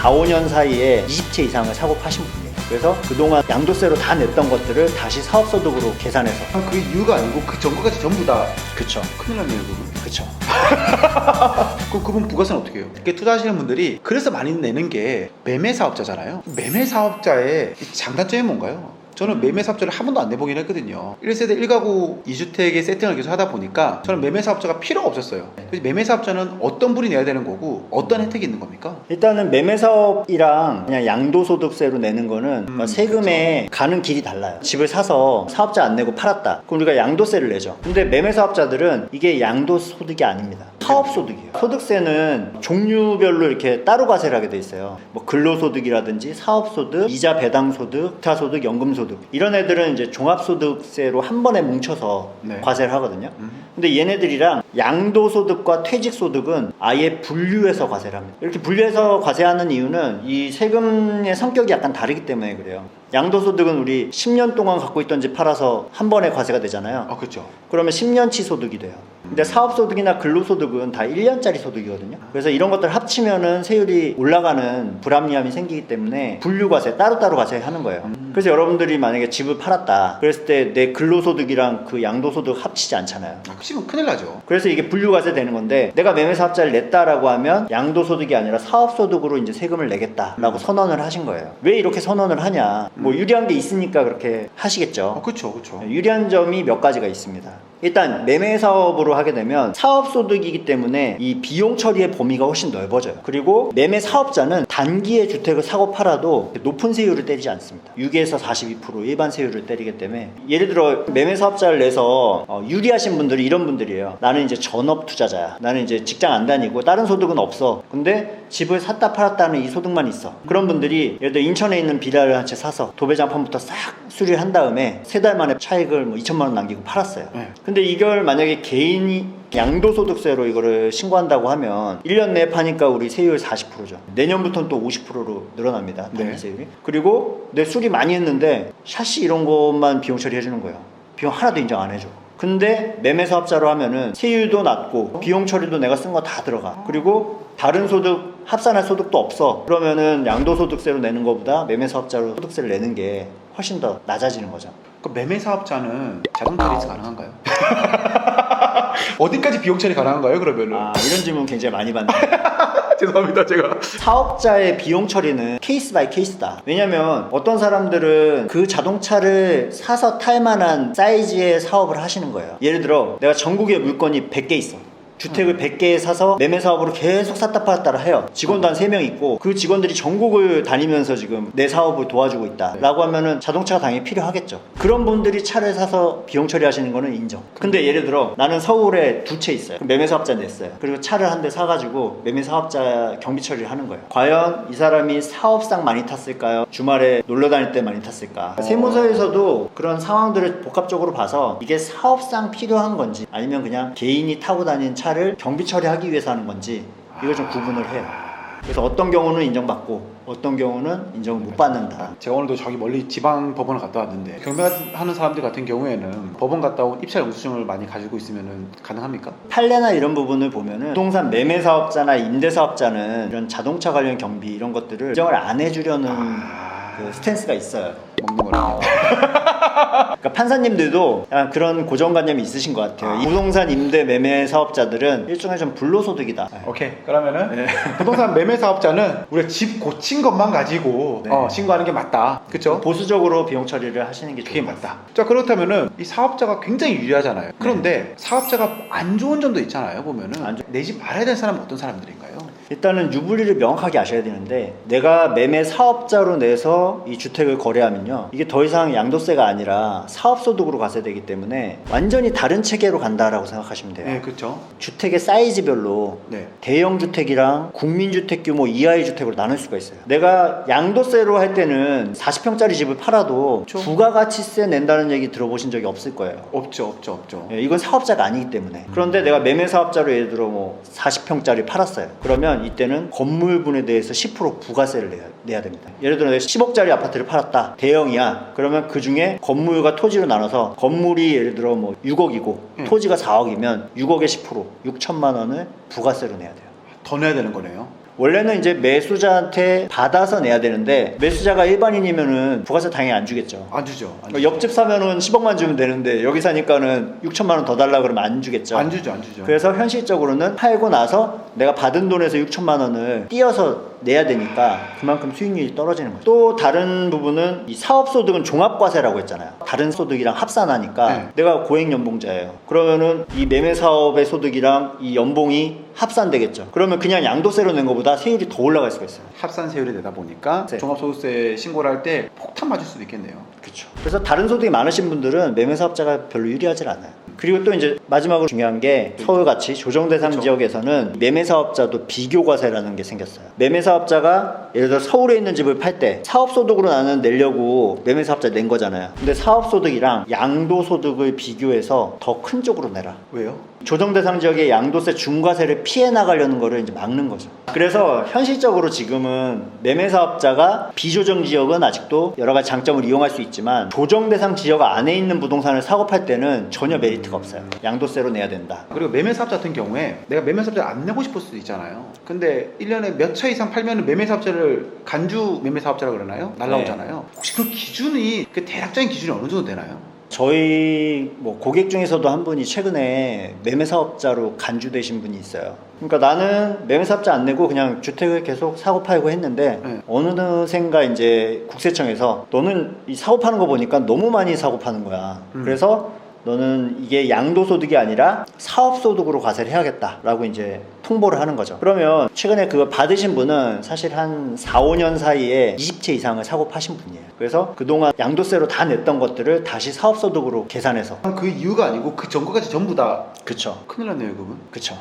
4, 5년 사이에 20채 이상을 사고 파신 분이에요. 그래서 그동안 양도세로 다 냈던 것들을 다시 사업소득으로 계산해서. 그게 이유가 아니고 그 전거까지 전부 다. 그쵸. 큰일 났네요, 그분. 그쵸. 그럼 그분 부가세는 어떻게 해요? 이렇게 투자하시는 분들이 그래서 많이 내는 게 매매 사업자잖아요. 매매 사업자의 장단점이 뭔가요? 저는 매매 사업자를 한 번도 안 내보긴 했거든요. 1세대 1가구 2주택의 세팅을 계속 하다 보니까 저는 매매 사업자가 필요가 없었어요. 그래서 매매 사업자는 어떤 분이 내야 되는 거고 어떤 혜택이 있는 겁니까? 일단은 매매 사업이랑 그냥 양도소득세로 내는 거는 세금에 가는 길이 달라요. 집을 사서 사업자 안 내고 팔았다. 그럼 우리가 양도세를 내죠. 근데 매매 사업자들은 이게 양도소득이 아닙니다. 사업소득이에요. 소득세는 종류별로 이렇게 따로 과세를 하게 돼 있어요. 뭐 근로소득이라든지 사업소득, 이자 배당소득, 기타소득, 연금소득 이런 애들은 이제 종합소득세로 한 번에 뭉쳐서 네. 과세를 하거든요. 근데 얘네들이랑 양도소득과 퇴직소득은 아예 분류해서 과세를 합니다. 이렇게 분류해서 과세하는 이유는 이 세금의 성격이 약간 다르기 때문에 그래요. 양도소득은 우리 10년 동안 갖고 있던 집 팔아서 한 번에 과세가 되잖아요. 그렇죠. 그러면 10년치 소득이 돼요. 근데 사업소득이나 근로소득은 다 1년짜리 소득이거든요. 그래서 이런 것들 합치면은 세율이 올라가는 불합리함이 생기기 때문에 분류과세, 따로따로 과세하는 거예요. 그래서 여러분들이 만약에 집을 팔았다 그랬을 때 내 근로소득이랑 그 양도소득 합치지 않잖아요. 합치면 큰일 나죠. 그래서 이게 분류과세 되는 건데 내가 매매사업자를 냈다라고 하면 양도소득이 아니라 사업소득으로 이제 세금을 내겠다라고 선언을 하신 거예요. 왜 이렇게 선언을 하냐? 뭐 유리한 게 있으니까 그렇게 하시겠죠. 그렇죠, 그렇죠. 유리한 점이 몇 가지가 있습니다. 일단 매매 사업으로 하게 되면 사업소득이기 때문에 이 비용 처리의 범위가 훨씬 넓어져요. 그리고 매매 사업자는 단기에 주택을 사고 팔아도 높은 세율을 때리지 않습니다. 6에서 42% 일반 세율을 때리기 때문에 예를 들어 매매 사업자를 내서 유리하신 분들이 이런 분들이에요. 나는 이제 전업 투자자야. 나는 이제 직장 안 다니고 다른 소득은 없어. 근데 집을 샀다 팔았다는 이 소득만 있어. 그런 분들이 예를 들어 인천에 있는 비라를 한 채 사서 도배장판부터 싹 수리를 한 다음에 3달 만에 차익을 뭐 2천만 원 남기고 팔았어요. 근데 이걸 만약에 개인이 양도소득세로 이거를 신고한다고 하면 1년 내에 파니까 우리 세율 40%죠. 내년부터는 또 50%로 늘어납니다. 단기 세율이. 그리고 내 수리 많이 했는데 샤시 이런 것만 비용 처리해주는 거예요. 비용 하나도 인정 안 해줘. 근데 매매 사업자로 하면은 세율도 낮고 비용 처리도 내가 쓴 거 다 들어가. 그리고 다른 소득 합산할 소득도 없어. 그러면은 양도소득세로 내는 것보다 매매 사업자로 소득세를 내는 게 훨씬 더 낮아지는 거죠. 그 매매 사업자는 자동차 리스 가능한가요? 어디까지 비용 처리 가능한가요, 그러면은? 이런 질문 굉장히 많이 받네요. 죄송합니다, 제가. 사업자의 비용 처리는 케이스 바이 케이스다. 왜냐면 어떤 사람들은 그 자동차를 사서 탈 만한 사이즈의 사업을 하시는 거예요. 예를 들어 내가 전국에 물건이 100개 있어. 주택을 100개 사서 매매 사업으로 계속 샀다 팔았다 해요. 직원도 한 3명 있고 그 직원들이 전국을 다니면서 지금 내 사업을 도와주고 있다 라고 하면은 자동차가 당연히 필요하겠죠. 그런 분들이 차를 사서 비용 처리하시는 거는 인정. 근데 예를 들어 나는 서울에 2채 있어요. 매매 사업자 냈어요. 그리고 차를 한 대 사가지고 매매 사업자 경비 처리를 하는 거예요. 과연 이 사람이 사업상 많이 탔을까요? 주말에 놀러 다닐 때 많이 탔을까? 세무서에서도 그런 상황들을 복합적으로 봐서 이게 사업상 필요한 건지 아니면 그냥 개인이 타고 다니는 차를 경비 처리하기 위해서 하는 건지 이걸 좀 구분을 해요. 그래서 어떤 경우는 인정받고 어떤 경우는 인정을 못 받는다. 제가 오늘도 저기 멀리 지방 법원을 갔다 왔는데 경매하는 사람들 같은 경우에는 법원 갔다 온 입찰 영수증을 많이 가지고 있으면 가능합니까? 판례나 이런 부분을 보면은 부동산 매매 사업자나 임대 사업자는 이런 자동차 관련 경비 이런 것들을 인정을 안 해주려는 그 스탠스가 있어요. 먹는 거라요. 그러니까 판사님들도 약간 그런 고정관념이 있으신 것 같아요. 이 부동산 임대 매매 사업자들은 일종의 좀 불로소득이다. 오케이, 그러면은 부동산 매매 사업자는 우리가 집 고친 것만 가지고 신고하는 게 맞다. 그렇죠? 보수적으로 비용 처리를 하시는 게 그게 좋은 것 맞다. 자, 그렇다면은 이 사업자가 굉장히 유리하잖아요. 그런데 사업자가 안 좋은 점도 있잖아요. 보면은 내지 말아야 되는 사람은 어떤 사람들인가요? 일단은 유불리를 명확하게 아셔야 되는데 내가 매매 사업자로 내서 이 주택을 거래하면요 이게 더 이상 양도세가 아니라 사업소득으로 과세되기 때문에 완전히 다른 체계로 간다라고 생각하시면 돼요. 네, 그렇죠. 주택의 사이즈별로 대형 주택이랑 국민주택 규모 이하의 주택으로 나눌 수가 있어요. 내가 양도세로 할 때는 40평짜리 집을 팔아도 부가가치세 낸다는 얘기 들어보신 적이 없을 거예요. 없죠. 이건 사업자가 아니기 때문에. 그런데 내가 매매 사업자로 예를 들어 뭐 40평짜리 팔았어요. 그러면 이때는 건물분에 대해서 10% 부가세를 내야 됩니다. 예를 들어 내가 10억짜리 아파트를 팔았다. 대형이야. 그러면 그 중에 건물과 토지로 나눠서 건물이 예를 들어 뭐 6억이고 토지가 4억이면 6억에 10% 6천만 원을 부가세로 내야 돼요. 더 내야 되는 거네요. 원래는 이제 매수자한테 받아서 내야 되는데 매수자가 일반인이면은 부가세 당연히 안 주겠죠. 안 주죠. 안 그러니까 옆집 사면은 10억만 주면 되는데 여기 사니까는 6천만 원 더 달라 그러면 안 주겠죠. 안 주죠. 안 주죠. 그래서 현실적으로는 팔고 나서 내가 받은 돈에서 6천만 원을 띄어서 내야 되니까 그만큼 수익률이 떨어지는 거죠. 또 다른 부분은 이 사업소득은 종합과세라고 했잖아요. 다른 소득이랑 합산하니까 네. 내가 고액연봉자예요. 그러면은 이 매매사업의 소득이랑 이 연봉이 합산되겠죠. 그러면 그냥 양도세로 낸 것보다 세율이 더 올라갈 수가 있어요. 합산 세율이 되다 보니까 네. 종합소득세 신고를 할 때 폭탄 맞을 수도 있겠네요. 그렇죠. 그래서 다른 소득이 많으신 분들은 매매사업자가 별로 유리하지 않아요. 그리고 또 이제 마지막으로 중요한 게 서울같이 조정대상 그렇죠. 지역에서는 매매사업자도 비교과세라는 게 생겼어요. 매매사업자가 예를 들어 서울에 있는 집을 팔 때 사업소득으로 나는 내려고 매매사업자 낸 거잖아요. 근데 사업소득이랑 양도소득을 비교해서 더 큰 쪽으로 내라. 왜요? 조정대상 지역의 양도세 중과세를 피해 나가려는 거를 이제 막는 거죠. 그래서 현실적으로 지금은 매매사업자가 비조정 지역은 아직도 여러 가지 장점을 이용할 수 있지만 조정대상 지역 안에 있는 부동산을 사고 팔 때는 전혀 메리트가 없어요. 양도세로 내야 된다. 그리고 매매사업자 같은 경우에 내가 매매사업자를 안 내고 싶을 수도 있잖아요. 근데 1년에 몇 차 이상 팔면 매매사업자를 간주 매매사업자라고 그러나요? 날라오잖아요. 혹시 그 기준이 그 대략적인 기준이 어느 정도 되나요? 저희 뭐 고객 중에서도 한 분이 최근에 매매사업자로 간주되신 분이 있어요. 그러니까 나는 매매사업자 안 내고 그냥 주택을 계속 사고 팔고 했는데 네. 어느샌가 이제 국세청에서 너는 이 사고 파는 거 보니까 너무 많이 사고 파는 거야. 그래서 너는 이게 양도소득이 아니라 사업소득으로 과세를 해야겠다라고 이제 통보를 하는 거죠. 그러면 최근에 그거 받으신 분은 사실 한 4, 5년 사이에 20채 이상을 사고 파신 분이에요. 그래서 그동안 양도세로 다 냈던 것들을 다시 사업소득으로 계산해서. 그 이유가 아니고 그 전거까지 전부 다 그쵸. 큰일 났네요, 그분. 그쵸.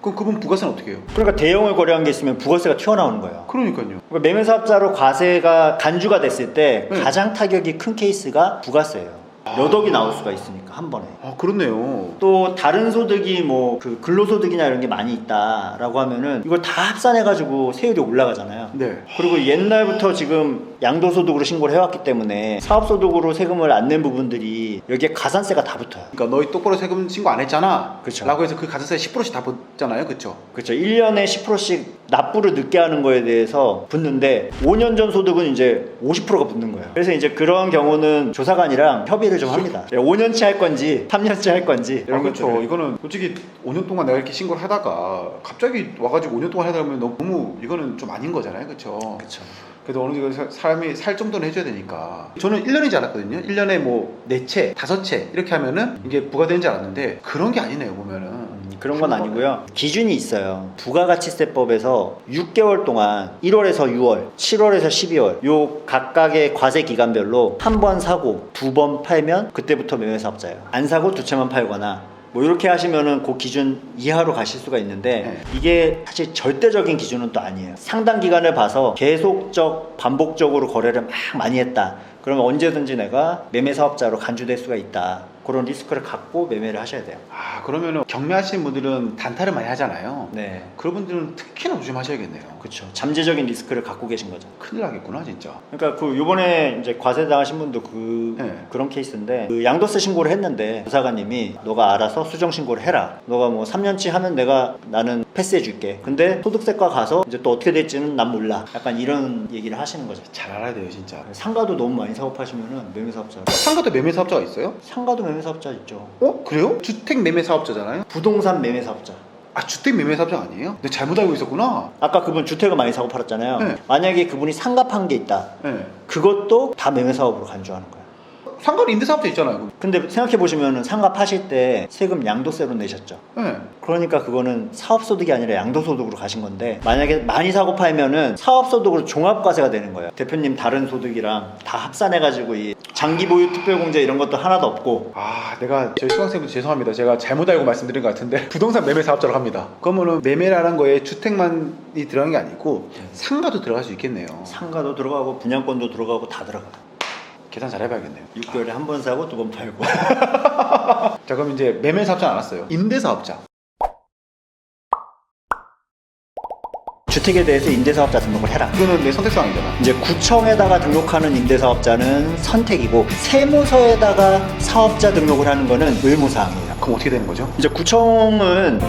그럼 그분 부가세는 어떻게 해요? 그러니까 대형을 거래한 게 있으면 부가세가 튀어나오는 거예요. 그러니까요. 그러니까 매매사업자로 과세가 간주가 됐을 때 네. 가장 타격이 큰 케이스가 부가세예요. 몇 억이 나올 수가 있으니까 한 번에. 아, 그렇네요. 또 다른 소득이 뭐 그 근로소득이나 이런 게 많이 있다라고 하면은 이걸 다 합산해가지고 세율이 올라가잖아요. 네. 그리고 옛날부터 지금 양도소득으로 신고를 해왔기 때문에 사업소득으로 세금을 안 낸 부분들이 여기에 가산세가 다 붙어요. 그러니까 너희 똑바로 세금 신고 안 했잖아. 그쵸. 라고 해서 그 가산세 10%씩 다 붙잖아요. 그렇죠? 그렇죠. 1년에 10%씩 납부를 늦게 하는 거에 대해서 붙는데 5년 전 소득은 이제 50%가 붙는 거예요. 그래서 이제 그런 경우는 조사관이랑 협의를 좀 합니다. 5년치 할 건지 3년치 할 건지 이런 그렇죠. 것들을. 이거는 솔직히 5년 동안 내가 이렇게 신고를 하다가 갑자기 와가지고 5년 동안 하다 보면 너무 이거는 좀 아닌 거잖아요. 그렇죠? 그렇죠. 그래도 어느 정도 사람이 살 정도는 해줘야 되니까. 저는 1년인 줄 알았거든요. 1년에 뭐 4채, 5채 이렇게 하면은 이게 부과되는 줄 알았는데 그런 게 아니네요, 보면은. 그런 건 아니고요. 기준이 있어요. 부가가치세법에서 6개월 동안 1월에서 6월, 7월에서 12월 요 각각의 과세 기간별로 한 번 사고 2번 팔면 그때부터 매매사업자예요. 안 사고 2채만 팔거나 뭐 이렇게 하시면은 그 기준 이하로 가실 수가 있는데 네. 이게 사실 절대적인 기준은 또 아니에요. 상당 기간을 봐서 계속적 반복적으로 거래를 막 많이 했다. 그러면 언제든지 내가 매매사업자로 간주될 수가 있다. 그런 리스크를 갖고 매매를 하셔야 돼요. 아, 그러면은 경매하시는 분들은 단타를 많이 하잖아요. 네. 그런 분들은 특히나 조심하셔야겠네요. 그렇죠. 잠재적인 리스크를 갖고 계신 거죠. 큰일 나겠구나, 진짜. 그러니까 그 요번에 이제 과세 당하신 분도 네. 그런 케이스인데 그 양도세 신고를 했는데 조사관님이 너가 알아서 수정 신고를 해라. 너가 뭐 3년치 하면 나는 패스해 줄게. 근데 소득세과 가서 이제 또 어떻게 될지는 난 몰라. 약간 이런 얘기를 하시는 거죠. 잘 알아야 돼요, 진짜. 상가도 너무 많이 사고 파시면은 매매사업자. 상가도 매매사업자가 있어요? 상가도 매매사업자 있죠. 그래요? 주택 매매사업자잖아요? 부동산 매매사업자. 아, 주택 매매사업자 아니에요? 내가 잘못 알고 있었구나. 아까 그분 주택을 많이 사고 팔았잖아요. 네. 만약에 그분이 상가 판 게 있다. 네. 그것도 다 매매사업으로 간주하는 거예요. 상가는 임대사업자 있잖아요. 근데 생각해 보시면 상가 파실 때 세금 양도세로 내셨죠. 네. 그러니까 그거는 사업소득이 아니라 양도소득으로 가신 건데 만약에 많이 사고 팔면은 사업소득으로 종합과세가 되는 거예요. 대표님 다른 소득이랑 다 합산해가지고 이 장기보유 특별공제 이런 것도 하나도 없고. 아, 내가 저희 수강생분들 죄송합니다. 제가 잘못 알고 말씀드린 것 같은데 부동산 매매사업자로 합니다. 그러면은 매매라는 거에 주택만이 들어간 게 아니고 상가도 들어갈 수 있겠네요. 상가도 들어가고 분양권도 들어가고 다 들어가요. 계산 잘 해봐야겠네요. 6개월에 한 번 사고 2번 팔고. 자, 그럼 이제 매매사업자 안 왔어요. 임대사업자. 주택에 대해서 임대사업자 등록을 해라. 이거는 내 선택사항이잖아. 이제 구청에다가 등록하는 임대사업자는 선택이고 세무서에다가 사업자 등록을 하는 거는 의무사항이에요. 그럼 어떻게 되는 거죠? 이제 구청은